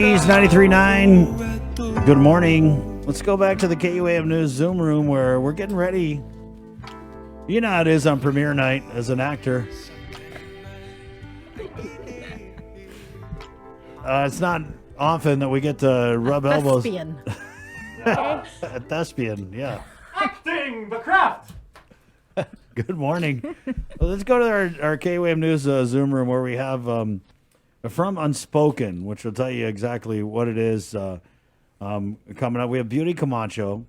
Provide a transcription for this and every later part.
He's 93.9. Good morning. Let's go back to the KUAM News Zoom room where we're getting ready. You know how it is on premiere night as an actor. It's not often that we get to rub elbows. A thespian, yeah. Acting, the craft. Good morning. Well, let's go to our KUAM News Zoom room where we have from Unspoken, which will tell you exactly what it is coming up. We have Beauty Camacho,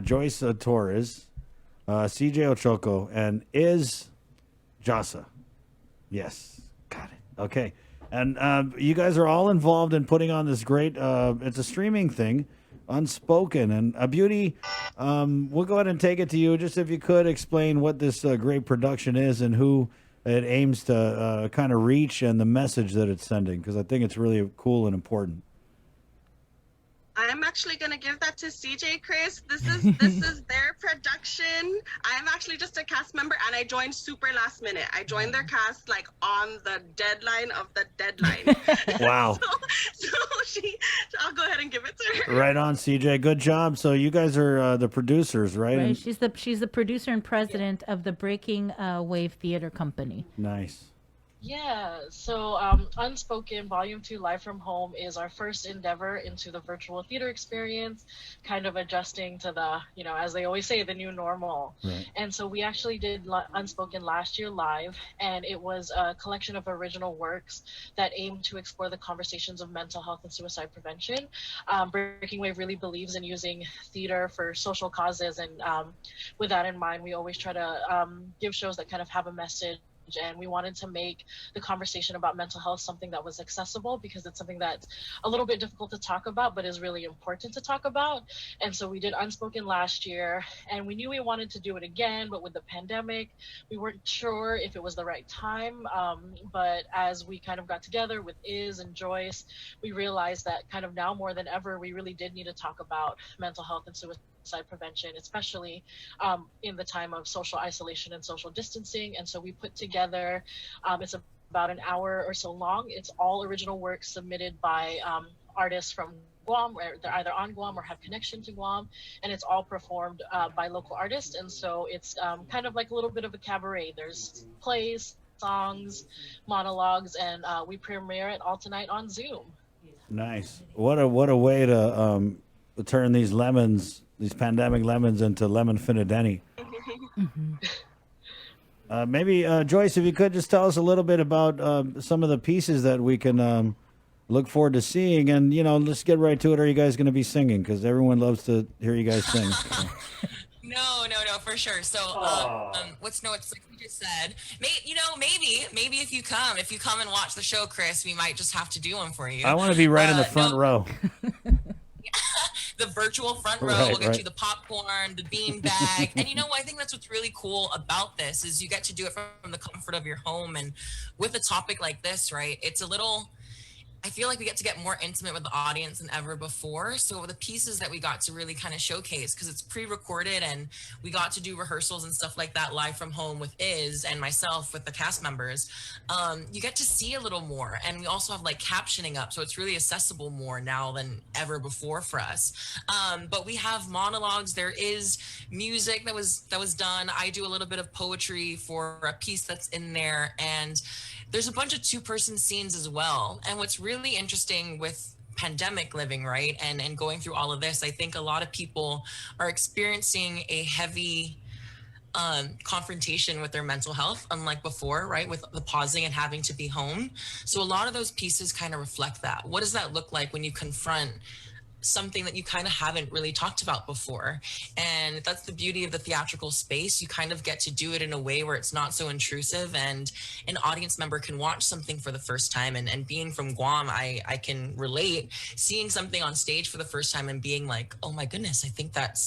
Joyce Torres, CJ Ochoco, and Is Jasa. Yes, got it. Okay. And you guys are all involved in putting on this great, it's a streaming thing, Unspoken. And Beauty, we'll go ahead and take it to you. Just if you could explain what this great production is and who it aims to kind of reach and the message that it's sending, because I think it's really cool and important. I'm actually gonna give that to CJ, Chris. This is their production. I'm actually just a cast member, and I joined super last minute. I joined their cast like on the deadline of the deadline. Wow. so I'll go ahead and give it to her. Right on, CJ. Good job. So you guys are the producers, right? Right. She's the producer and president of the Breaking Wave Theater Company. Nice. Yeah, so Unspoken Volume 2 Live from Home is our first endeavor into the virtual theater experience, kind of adjusting to the, as they always say, the new normal. Right. And so we actually did Unspoken last year live, and it was a collection of original works that aimed to explore the conversations of mental health and suicide prevention. Breaking Wave really believes in using theater for social causes, and with that in mind, we always try to give shows that kind of have a message. And we wanted to make the conversation about mental health something that was accessible, because it's something that's a little bit difficult to talk about, but is really important to talk about. And so we did Unspoken last year, and we knew we wanted to do it again, but with the pandemic, we weren't sure if it was the right time. But as we kind of got together with Iz and Joyce, we realized that kind of now more than ever, we really did need to talk about mental health and suicide prevention, especially in the time of social isolation and social distancing. And so we put together, it's about an hour or so long. It's all original work submitted by artists from Guam, where they're either on Guam or have connection to Guam, and it's all performed by local artists. And so it's kind of like a little bit of a cabaret. There's plays, songs, monologues, and we premiere it all tonight on Zoom. Nice. What a way to turn these pandemic lemons into lemon finadeni. Maybe Joyce, if you could just tell us a little bit about some of the pieces that we can look forward to seeing, and let's get right to it. Are you guys going to be singing? Because everyone loves to hear you guys sing. No, for sure. So, what's like we just said, maybe if you come and watch the show, Chris, we might just have to do one for you. I want to be right in the front row. The virtual front row. We'll get you the popcorn, the bean bag. And I think that's what's really cool about this is you get to do it from the comfort of your home. And with a topic like this, right, I feel like we get to get more intimate with the audience than ever before. So the pieces that we got to really kind of showcase, because it's pre-recorded and we got to do rehearsals and stuff like that live from home with Iz and myself with the cast members, you get to see a little more. And we also have like captioning up, so it's really accessible more now than ever before for us. But we have monologues. There is music that was done. I do a little bit of poetry for a piece that's in there, and there's a bunch of two-person scenes as well. And what's really interesting with pandemic living, right, and going through all of this, I think a lot of people are experiencing a heavy confrontation with their mental health, unlike before, right, with the pausing and having to be home. So a lot of those pieces kind of reflect that. What does that look like when you confront something that you kind of haven't really talked about before? And that's the beauty of the theatrical space. You kind of get to do it in a way where it's not so intrusive, and an audience member can watch something for the first time. And being from Guam, I can relate seeing something on stage for the first time and being like, oh my goodness, I think that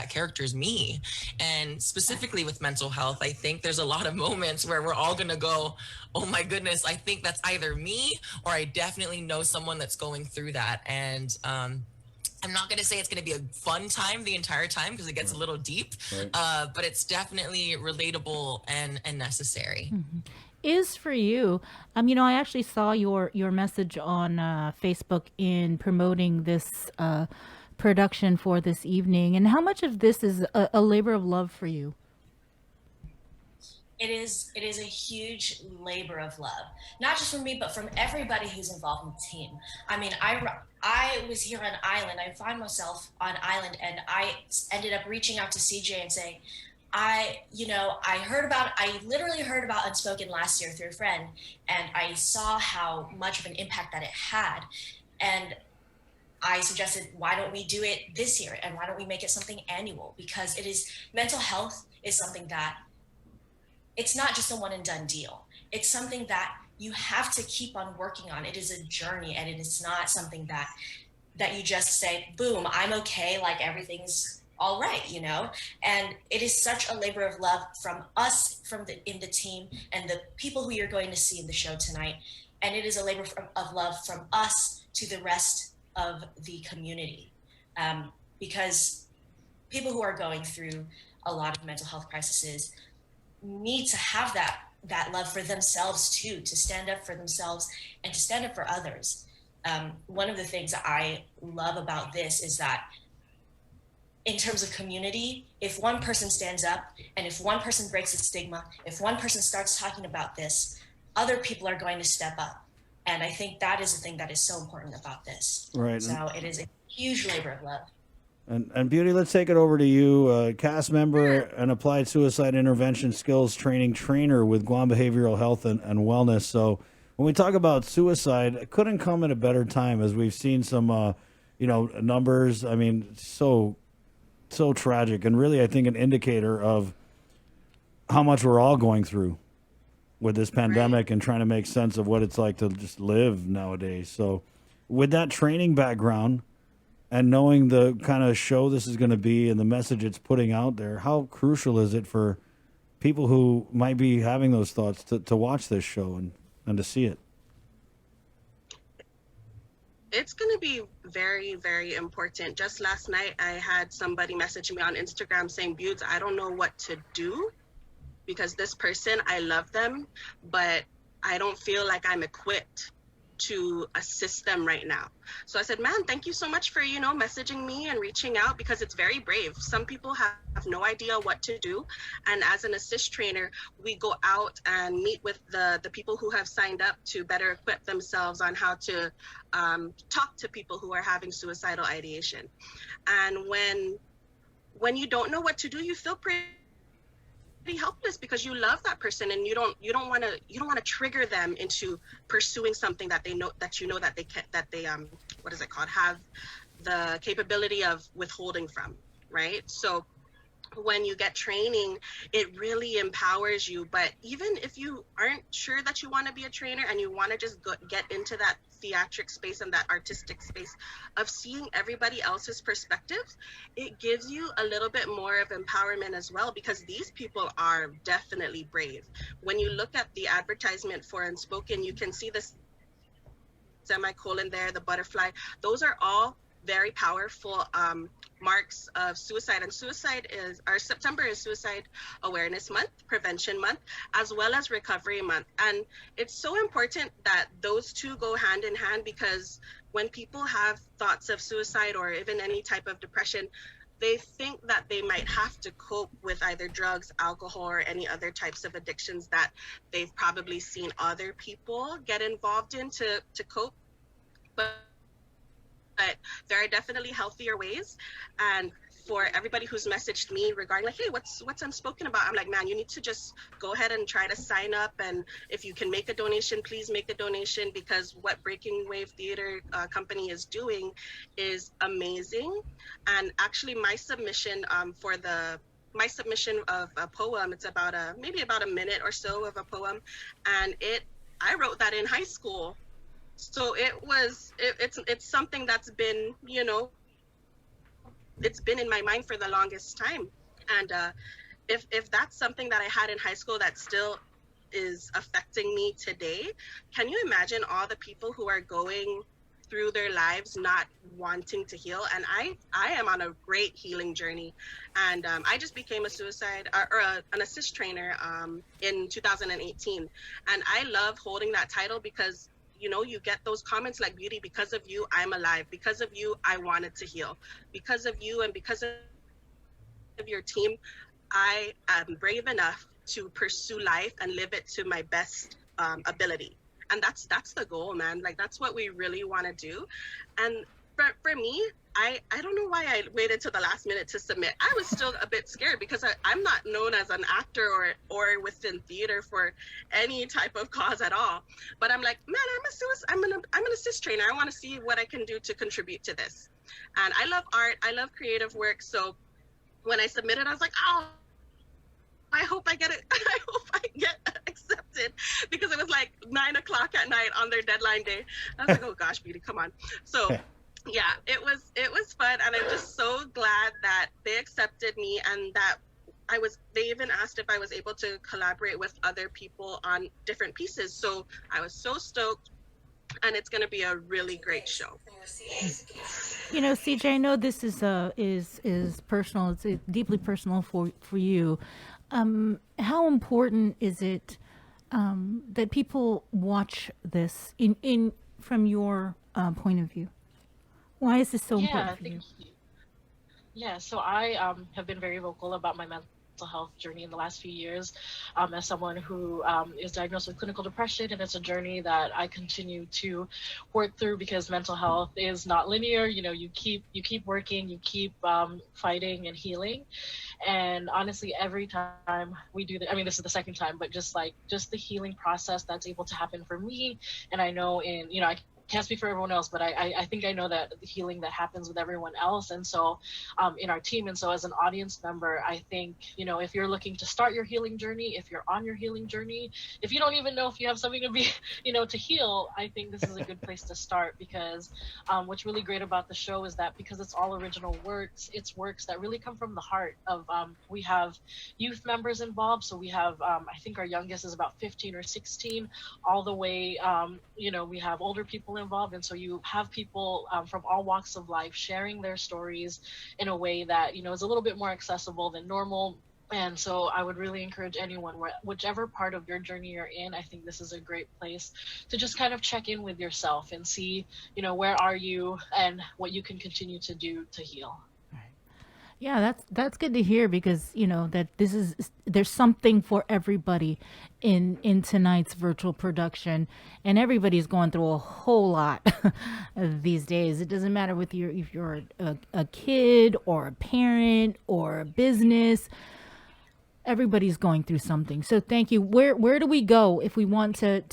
character is me. And specifically with mental health, I think there's a lot of moments where we're all gonna go, oh my goodness, I think that's either me, or I definitely know someone that's going through that. And I'm not going to say it's going to be a fun time the entire time, because it gets a little deep, but it's definitely relatable and necessary. Mm-hmm. is for you. I actually saw your message on Facebook in promoting this production for this evening. And how much of this is a labor of love for you? It is a huge labor of love, not just from me, but from everybody who's involved in the team. I mean, I was here on island. I find myself on island, and I ended up reaching out to CJ and saying, I literally heard about Unspoken last year through a friend, and I saw how much of an impact that it had. And I suggested, why don't we do it this year? And why don't we make it something annual? Because mental health is something that it's not just a one and done deal. It's something that you have to keep on working on. It is a journey, and it is not something that you just say, boom, I'm okay, like everything's all right, And it is such a labor of love from us, in the team, and the people who you're going to see in the show tonight. And it is a labor of love from us to the rest of the community, because people who are going through a lot of mental health crises need to have that love for themselves too, to stand up for themselves and to stand up for others. One of the things that I love about this is that in terms of community, if one person stands up and if one person breaks the stigma, if one person starts talking about this, other people are going to step up. And I think that is the thing that is so important about this. Right. So it is a huge labor of love. And Beauty, let's take it over to you, cast member and applied suicide intervention skills training trainer with Guam Behavioral Health and Wellness. So when we talk about suicide, it couldn't come at a better time, as we've seen some, numbers. I mean, so tragic, and really, I think, an indicator of how much we're all going through with this pandemic and trying to make sense of what it's like to just live nowadays. So with that training background, and knowing the kind of show this is going to be and the message it's putting out there, how crucial is it for people who might be having those thoughts to watch this show and to see it? It's going to be very, very important. Just last night, I had somebody message me on Instagram saying, Buttes, I don't know what to do because this person, I love them, but I don't feel like I'm equipped to assist them right now. So I said, man, thank you so much for, messaging me and reaching out, because it's very brave. Some people have no idea what to do. And as an assist trainer, we go out and meet with the people who have signed up to better equip themselves on how to talk to people who are having suicidal ideation. And when you don't know what to do, you feel pretty helpless because you love that person, and you don't want to trigger them into pursuing something that they know that they what is it called, have the capability of withholding from, right? So when you get training, it really empowers you. But even if you aren't sure that you want to be a trainer and you want to just get into that theatric space and that artistic space of seeing everybody else's perspectives, it gives you a little bit more of empowerment as well, because these people are definitely brave. When you look at the advertisement for Unspoken, you can see this semicolon there, the butterfly. Those are all very powerful marks of suicide. And September is Suicide Awareness Month, Prevention Month, as well as Recovery Month. And it's so important that those two go hand in hand, because when people have thoughts of suicide or even any type of depression, they think that they might have to cope with either drugs, alcohol, or any other types of addictions that they've probably seen other people get involved in to cope. But there are definitely healthier ways. And for everybody who's messaged me regarding like, hey, what's Unspoken about? I'm like, man, you need to just go ahead and try to sign up. And if you can make a donation, please make a donation, because what Breaking Wave Theater Company is doing is amazing. And actually my submission of a poem, it's maybe about a minute or so of a poem. And I wrote that in high school. So it's something that's been, it's been in my mind for the longest time. And if that's something that I had in high school that still is affecting me today, can you imagine all the people who are going through their lives not wanting to heal. And I am on a great healing journey. And I just became a an assist trainer in 2018. And I love holding that title because, you know, you get those comments like, Beauty, because of you, I'm alive. Because of you, I wanted to heal. Because of you and because of your team, I am brave enough to pursue life and live it to my best ability. And that's the goal, man. Like, that's what we really want to do. And for me, I don't know why I waited till the last minute to submit. I was still a bit scared because I'm not known as an actor or within theater for any type of cause at all. But I'm like, man, I'm an assist trainer. I want to see what I can do to contribute to this. And I love art. I love creative work. So when I submitted, I was like, oh, I hope I get it. I hope I get accepted, because it was like 9:00 at night on their deadline day. I was like, oh gosh, Beauty, come on. So yeah, it was fun. And I'm just so glad that they accepted me and that they even asked if I was able to collaborate with other people on different pieces. So I was so stoked, and it's going to be a really great show. You know, CJ, I know this is personal. It's deeply personal for you. How important is it that people watch this in from your point of view? Why is this so important for you? Yeah, so I have been very vocal about my mental health journey in the last few years, as someone who is diagnosed with clinical depression, and it's a journey that I continue to work through because mental health is not linear. You know, you keep working, you keep fighting and healing. And honestly, every time we do that, I mean, this is the second time, but just the healing process that's able to happen for me, and I know I can't speak for everyone else, but I think I know that the healing that happens with everyone else. And so in our team, and so as an audience member, I think, if you're looking to start your healing journey, if you're on your healing journey, if you don't even know if you have something to be, to heal, I think this is a good place to start, because what's really great about the show is that because it's all original works, it's works that really come from the heart of, we have youth members involved. So we have, I think our youngest is about 15 or 16, all the way, we have older people involved, and so you have people from all walks of life sharing their stories in a way that is a little bit more accessible than normal. And so I would really encourage anyone, whichever part of your journey you're in, I think this is a great place to just kind of check in with yourself and see where are you and what you can continue to do to heal. Yeah, that's good to hear, because that there's something for everybody in tonight's virtual production, and everybody's going through a whole lot these days. It doesn't matter if you're a kid or a parent or a business. Everybody's going through something. So thank you. Where do we go if we want to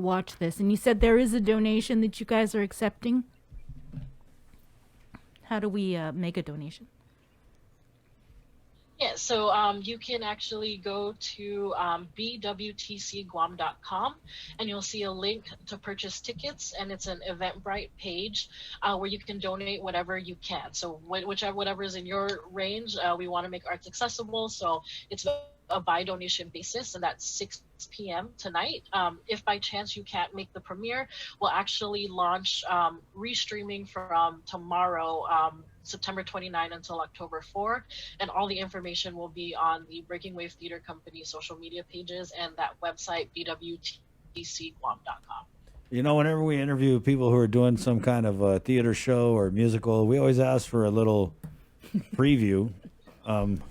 watch this? And you said there is a donation that you guys are accepting. How do we make a donation? Yeah, so you can actually go to bwtcguam.com, and you'll see a link to purchase tickets, and it's an Eventbrite page where you can donate whatever you can. So whatever is in your range, we want to make arts accessible. So it's a by donation basis, and that's 6 p.m. tonight. If by chance you can't make the premiere, we'll actually launch restreaming from tomorrow, September 29 until October 4, and all the information will be on the Breaking Wave Theater Company social media pages and that website, bwtcguam.com. Whenever we interview people who are doing some kind of theater show or musical, we always ask for a little preview. Come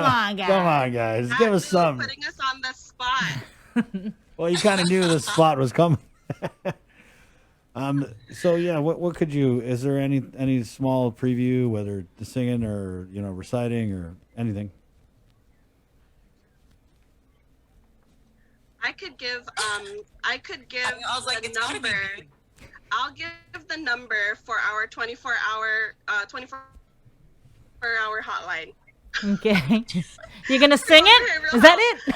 on, guys. Give us some. Putting us on the spot. Well, you kind of knew the spot was coming. So yeah, what could you? Is there any small preview, whether singing or reciting or anything? I could give I was like, the it's gotta be number. big. I'll give the number for our 24-hour hotline. Okay. You're gonna sing it? Is that it?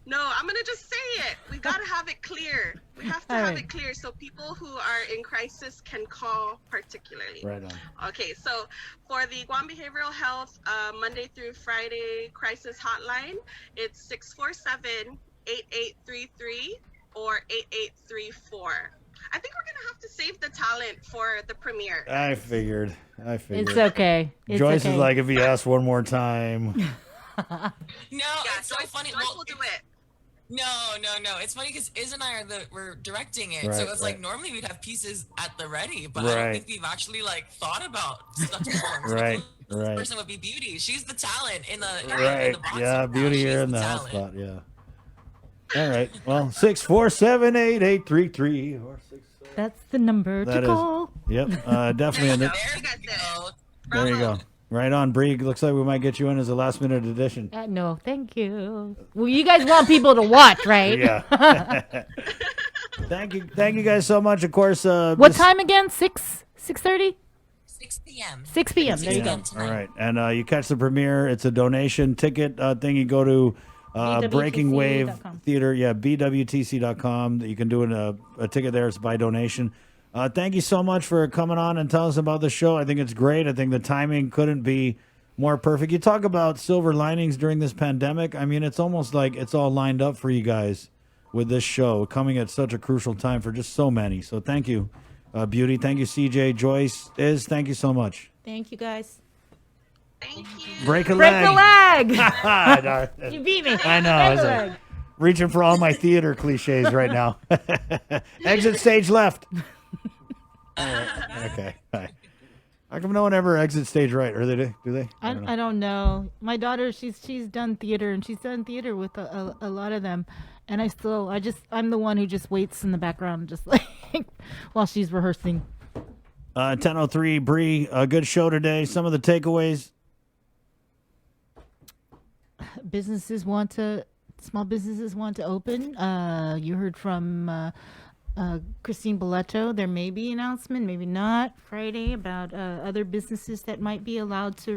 No, I'm gonna just say it. We gotta have it clear. We have to have it clear so people who are in crisis can call particularly. Right on. Okay, so for the Guam Behavioral Health Monday through Friday crisis hotline, it's 8833 or 8834. I think we're gonna have to save the talent for the premiere. I figured. It's okay. It's Joyce okay. is like, if you ask one more time. No, Yeah, it's so funny. Joyce Well, will do it. no. It's funny because Iz and I we're directing it, so Right, it's right. like normally we'd have pieces at the ready, but I Right. don't think we've actually like thought about stuff to perform. So Right, the right. person would be Beauty. She's the talent in the in Right. the box Yeah, right now. Beauty She's here in the the house talent. spot. Yeah. All right. Well, 647-8833 or 6. That's the number That to is- call. Yep. Definitely. In the, There You guys you did it. go. there you go. Right on, Bree. Looks like we might get you in as a last minute addition. No, thank you. Well, you guys want people to watch, right? Yeah. Thank you guys so much. Of course. What this- time again? 6:30? 6 p.m. 6 p.m. There you go. All right, and you catch the premiere. It's a donation ticket thing. You go to Breaking Wave BWTC.com. Theater, bwtc.com. You can do a ticket there. It's by donation. Thank you so much for coming on and telling us about the show. I think it's great. I think the timing couldn't be more perfect. You talk about silver linings during this pandemic. I mean, it's almost like it's all lined up for you guys with this show coming at such a crucial time for just so many. So thank you, Beauty. Thank you, CJ, Joyce, Iz. Thank you so much. Thank you, guys. Thank you. Break a Break leg. the leg. I You beat me. know. Break I was the like, leg. reaching for all my theater cliches right now. Exit stage left. Okay. Hi. How come no one ever exits stage right? Or they do? Do they? don't know. I don't know. My daughter, she's done theater, and she's done theater with a lot of them. And I'm the one who just waits in the background, just like while she's rehearsing. 10:03, Bree. A good show today. Some of the takeaways. Small businesses want to open. You heard from Christine Boletto. There may be an announcement, maybe not, Friday about other businesses that might be allowed to